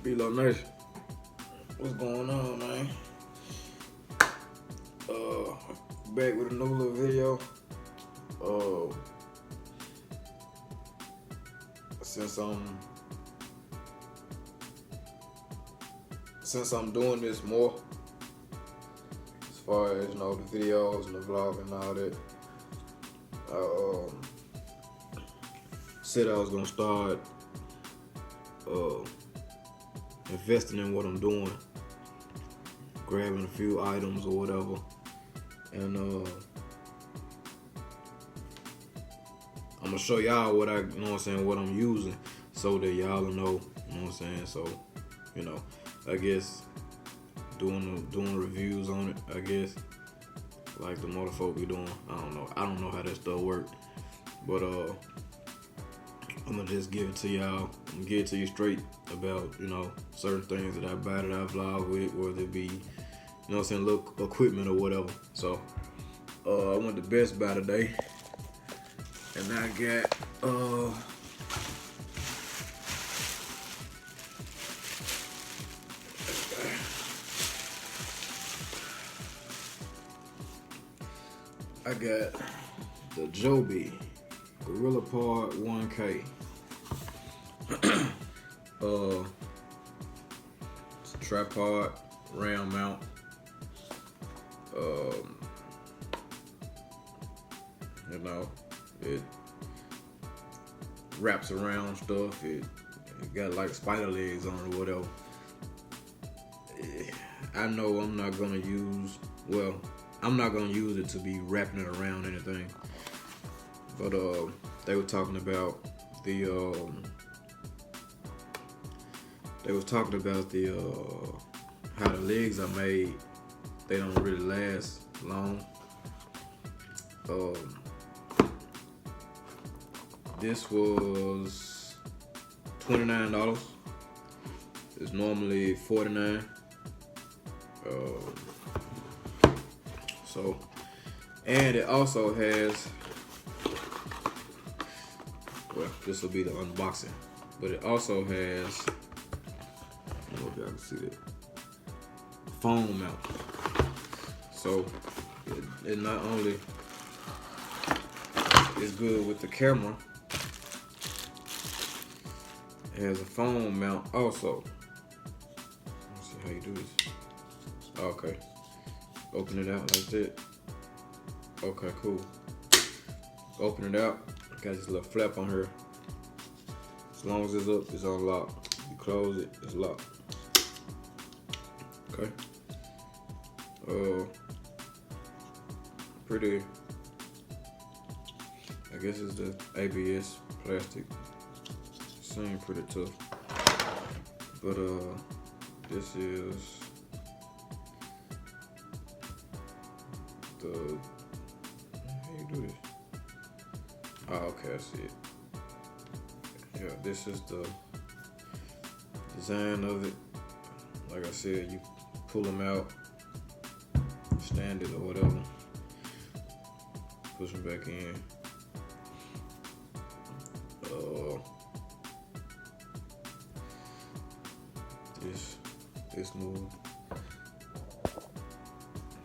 BeeloNation. What's going on, man? Back with a new little video. Since I'm doing this more, as far as the videos and the vlog and all that, I said I was gonna start investing in what I'm doing, grabbing a few items or whatever, and I'm gonna show y'all what what I'm using, so that y'all will know, So, I guess doing reviews on it, I guess, like the motherfucker be doing. I don't know how that stuff works, but I'm gonna just give it to y'all. I'm gonna give it to you straight about, certain things that I buy, that I vlog with, whether it be, little equipment or whatever. So, I went to Best Buy today, and I got, the Joby GorillaPod 1K. It's a tripod, RAM mount. It wraps around stuff. It got like spider legs on it or whatever. I know I'm not gonna use it to be wrapping it around anything. But they were talking about the how the legs are made. They don't really last long. This was $29. It's normally $49. And it also has, well, this will be the unboxing, but it also has, I don't know if y'all can see that, phone mount. So it not only is good with the camera, it has a phone mount also. Let's see how you do this. Okay, open it out like that. Okay, cool. Open it out. Got this little flap on here. As long as it's up, it's unlocked. You close it, it's locked. Okay. Pretty. I guess it's the ABS plastic. Seems pretty tough. But this is the. How you do this? Oh, okay, I see it. Yeah, this is the design of it. Like I said, you pull them out, stand it or whatever, push them back in.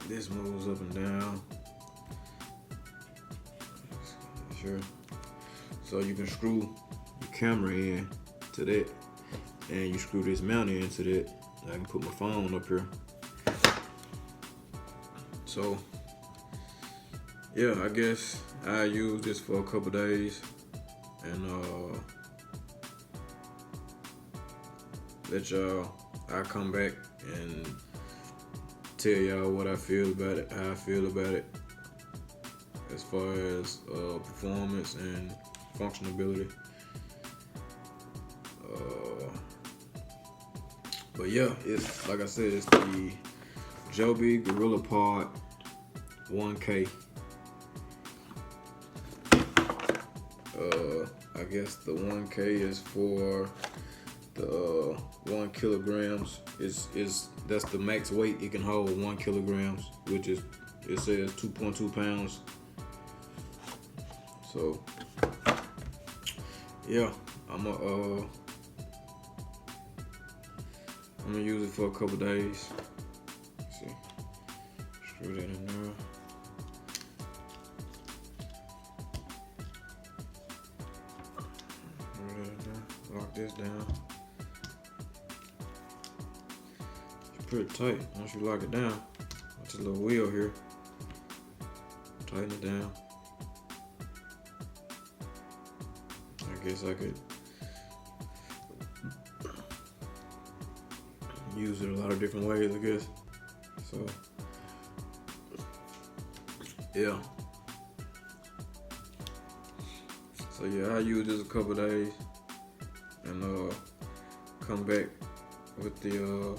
This moves up and down. Sure. So you can screw your camera in to that, and you screw this mount into that. I can put my phone up here. So yeah, I guess I use this for a couple days, and let y'all. I'll come back and tell y'all what I feel about it, how I feel about it, as far as performance and functionability. But yeah, it's like I said, it's the Joby GorillaPod 1K. I guess the 1K is for the 1 kilograms. That's the max weight it can hold, 1 kilograms, which is, it says 2.2 pounds. So yeah, I'm gonna use it for a couple days. Let's see. Screw that in there. Lock this down. It's pretty tight once you lock it down. It's a little wheel here. Tighten it down. I guess I could use it a lot of different ways, I guess. So, yeah. So yeah, I use this a couple days and come back with the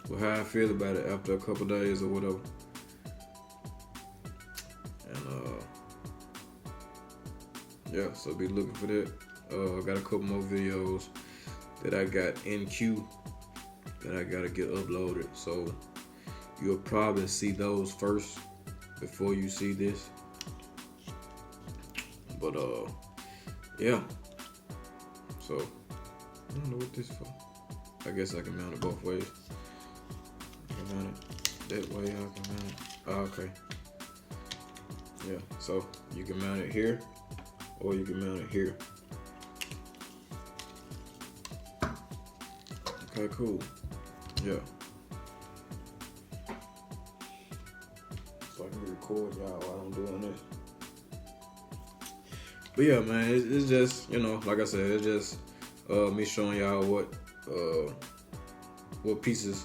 with how I feel about it after a couple days or whatever. And yeah, so be looking for that. I got a couple more videos that I got in queue that I gotta get uploaded. So you'll probably see those first before you see this. But yeah. So I don't know what this for. I guess I can mount it both ways. I can mount it that way. I can mount it. Oh, okay. Yeah. So you can mount it here, or you can mount it here. Okay, cool. Yeah. So I can record y'all while I'm doing this. But yeah, man, it's just, you know, like I said, it's just me showing y'all what pieces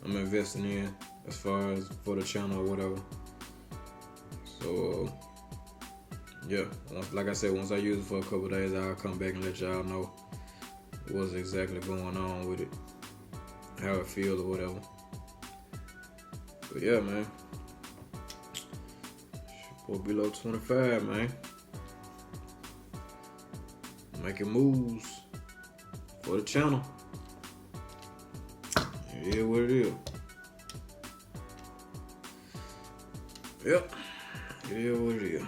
I'm investing in as far as for the channel or whatever. So yeah, like I said, once I use it for a couple days, I'll come back and let y'all know what's exactly going on with it, how it feels or whatever. But yeah, man, or below 25, man. Making moves for the channel. It is what it is. Yep. It is what it is.